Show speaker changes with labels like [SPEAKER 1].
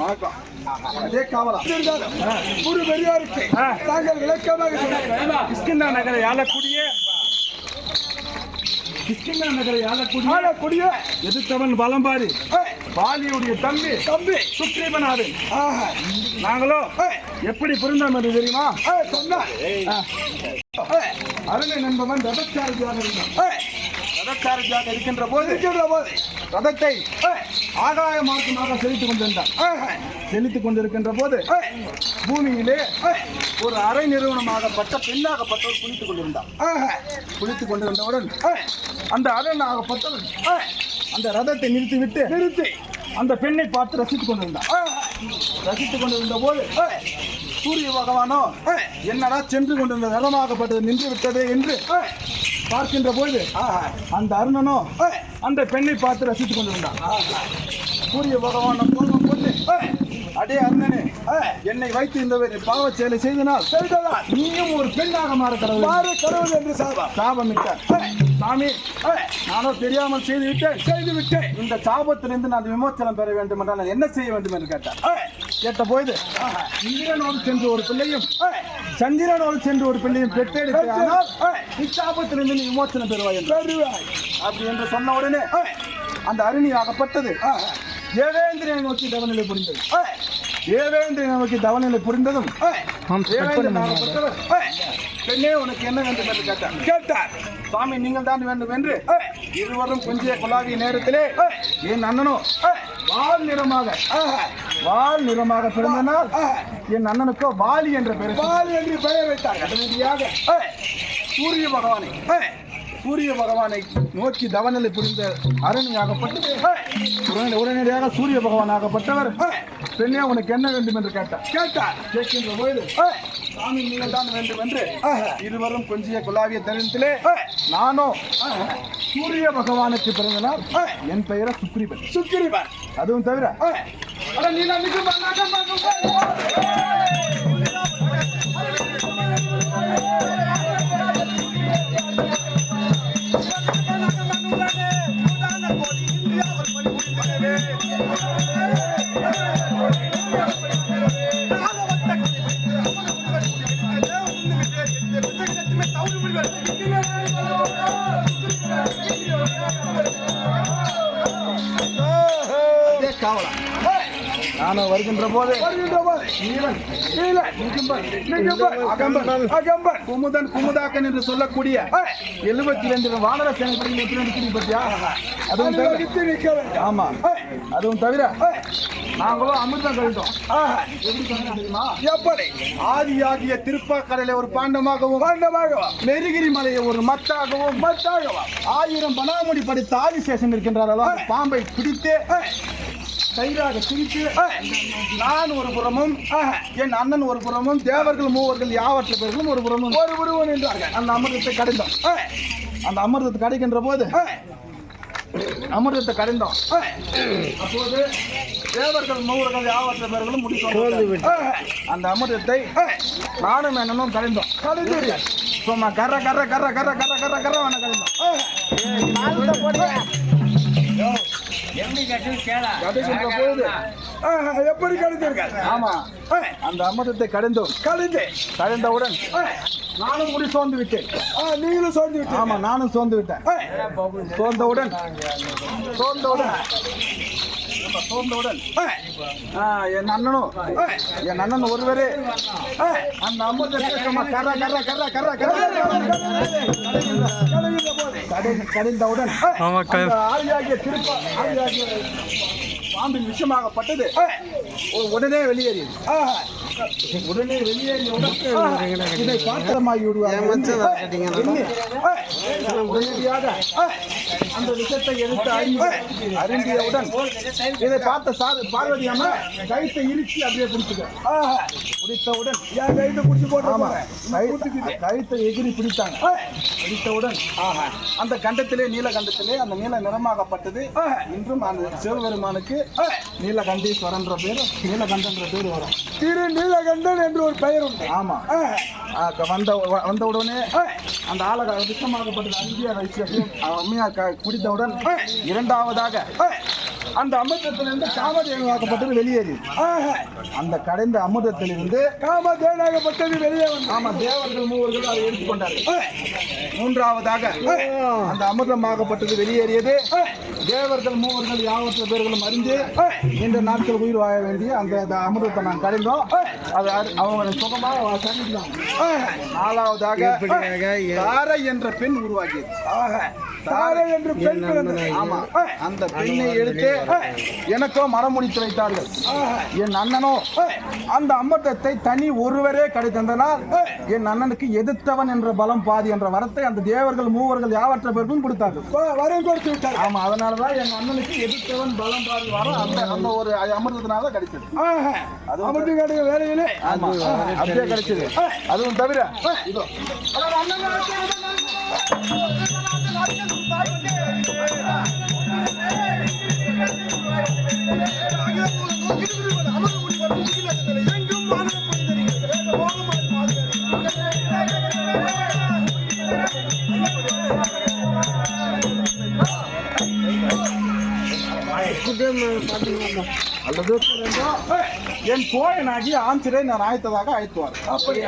[SPEAKER 1] வணக்கம் அதே காவலா ஒரு பெரியாருக்கு தாங்கள் விளக்கமாக
[SPEAKER 2] கிஷ்கிந்தா நகரை ஆளக்கூடிய எதிர்த்தவன் பலம்பாரி வாலியுடைய தம்பி சுக்ரீவனாரின் நாங்களோ எப்படி புரிந்தோம் என்று தெரியுமா? அருணன் என்பவன் ரதச்சாரதியாக இருக்கின்ற போது ரதத்தை ஆகாய மார்க்கமாக செலுத்திக் கொண்டிருக்கின்ற போது பூமியிலே ஒரு அரை நிறுவனமாகப்பட்ட பெண்ணாகப்பட்டவர் குளித்துக் கொண்டிருந்தவுடன் அந்த அரண் ஆகப்பட்டவன் அந்த ரதத்தை நிறுத்தி அந்த பெண்ணை பார்த்து ரசித்துக் கொண்டிருந்த போது சூரிய பகவானோ என்னடா சென்று கொண்டிருந்த ரதமாகப்பட்டது நின்று விட்டதே என்று பார்க்கின்ற போது அந்த அருணனோ அந்த பெண்ணை பார்த்து ரசித்துக் கொண்டிருந்தான். சூரிய பகவான் கோபம் கொண்டு அடே அருணனே, என்னை வைத்து இந்த பாவ செயலை செய்தனால் நீயும் ஒரு பெண்ணாக மாற கடவுள் என்று சாபமிட்டார். சாமி, நானோ தெரியாமல் செய்துவிட்டேன். இந்த சாபத்திலிருந்து நான் விமோச்சனம் பெற வேண்டும் என்றால் நான் என்ன செய்ய வேண்டும் என்று கேட்ட போது இந்திரனோடு சென்று ஒரு பிள்ளையும் சந்திரனோடு சென்று ஒரு பிள்ளையும் பெற்றெடுத்தால் இச்சாபத்திலிருந்து நீ விமோச்சனம் பெறுவாய் அப்படி என்று சொன்ன உடனே அந்த அருணி ஆகப்பட்டது தேவேந்திரனை நோக்கி தவநிலை புரிந்ததும் பெண்ணே உனக்கு என்ன வேண்டும் என்று கேட்டார். சுவாமி, நீங்கள் தான் வேண்டும் என்று இருவரும் கொஞ்சிய குழாவிய நேரத்திலே என் அண்ணனோ வால் நிறமாக பிறந்தனால் என் அண்ணனுக்கோ வாலி என்ற பெயர் வைத்தார். உடனடியாக சூரிய பகவானை நோக்கி தவநிலை புரிந்த அரணியாகப்பட்டது உடனடியாக சூரிய பகவானாகப்பட்டவர் பெண்ணே உனக்கு என்ன வேண்டும் என்று கேட்கின்ற போது சாமி, நீங்கள் தான் வேண்டும் என்று இருவரும் கொஞ்சிய குழாவிய தருணத்திலே நானோ சூரிய பகவானுக்கு பிறந்தனால் என் பெயரை சுக்ரீவன். அதுவும் தவிர நானும் வருகின்ற போது குமுதாக்கன் என்று சொல்லக்கூடிய 72 வானர சேனை. ஆமா, அதுவும் தவிர நாங்களும் அமிர்தம் கழித்தோம். எப்படி? ஆதியாகிய திருப்பாக்கரையில ஒரு பாண்டமாகவும் மெருகிரி மலையை ஒரு மத்தாகவும் 1000 பனாமுடி படித்த ஆதிசேஷன் இருக்கின்றார். பாம்பை பிடித்து கைராக திரித்து நான் ஒரு புறமும் என் அண்ணன் ஒரு புறமும் தேவர்கள் மூவர்கள் யாவற்ற பேர்களும் ஒரு புறமும் என்றார்கள். அந்த அமிர்தத்தை கடைந்தோம். அந்த அமிர்தத்தை கடைக்கின்ற போது அப்போது தேவர்கள் மூவர்கள் யாவற்ற பேர்களும் முடித்து அந்த அமிர்தத்தை நானும் என்னனும் கடைந்தோம். சும்மா கர கடைந்தோம். எப்படி கழித்தீர்கள்? ஆமா, அந்த அமிர்தத்தை கடைந்தவுடன் நானும் முடி சோர்ந்து விட்டேன். நீங்களும் சோர்ந்து விட்டேன்? ஆமா, நானும் சோர்ந்து விட்டேன். சோர்ந்தவுடன் என் அண்ணனும் ஒருவரே அந்த அமிர்தத்தை கடைந்தவுடன் பாம்பின் விஷமாகப்பட்டது உடனே வெளியேறியது. இதை பாத்திரமாகி உடனடியாக அந்த விஷத்தை எடுத்து அருந்தியவுடன் இதை பார்த்த பார்வதி அம்மா கைத்தை இறுக்கி அப்படியே பிடித்தவுடன் கைத்தை எகிரி பிடித்தவுடன் அந்த கண்டத்திலே நீலகண்டத்திலே அந்த நீல நிறமாகப்பட்டது. இன்றும் அந்த சிவபெருமானுக்கு நீலகண்டீஸ்வரன் என்ற பேர், நீலகண்டன் என்ற பேர் வரும். திரு நீலகண்டன் என்று ஒரு பெயர் உண்டு. ஆமா, வந்தவுடனே அந்த ஆளக விஷமாகப்பட்டது அங்கேயே அம்மையா குடித்தவுடன் இரண்டாவதாக அந்த அமிர்தத்திலிருந்து காமதேவனாகப்பட்டது வெளியேறி அந்த கடைந்த அமிர்தத்திலிருந்து
[SPEAKER 1] காமதேவனாகப்பட்டது வெளியே வந்து
[SPEAKER 2] ஆமா தேவர்கள் மூவர்கள் அதை எடுத்துக்கொண்டார்கள். மூன்றாவதாக அந்த அமிர்தமாகப்பட்டது வெளியேறியது. தேவர்கள் மூவர்கள் யாவற்ற பேர்களும் அறிந்து இந்த நாட்கள் உயிர் வாழ வேண்டிய அந்த அமிர்தத்தை நான் கடைந்தோம். அது அவங்க சுகமாக சந்திக்கலாம். நாலாவதாக தாரை என்ற பெண் உருவாகியது.
[SPEAKER 1] தாரை என்று பெண் பிறந்தது.
[SPEAKER 2] ஆமா அந்த பெண்ணை எடுத்து எனக்கோ மனமுடித்து வைத்தார்கள். என் அண்ணனோ அந்த அமிர்தத்தை தனி ஒருவரே கிடைத்ததனால் என் அண்ணனுக்கு எதிர்த்தவன் என்ற பலம் பாதி என்ற வரத்தை அந்த தேவர்கள் மூவர்கள் யாவற்ற பேருக்கும் கொடுத்தார்கள்.
[SPEAKER 1] வரம் கொடுத்து விட்டார்.
[SPEAKER 2] ஆமா அதனாலதான் என் அண்ணனுக்கு எதிர்த்தவன் பலம் பாதி வரம் அந்த ஒரு அமிர்தத்தினால கிடைச்சது.
[SPEAKER 1] அது அமிர்தம் கிடைக்கிற வேலையிலே
[SPEAKER 2] ஆமா அப்படியே கிடைச்சது. அதுவும் தவிர இதோ அல்லது என் கோயனாகி ஆஞ்சரை நான் ஆயத்ததாக அழைத்துவார். அப்படி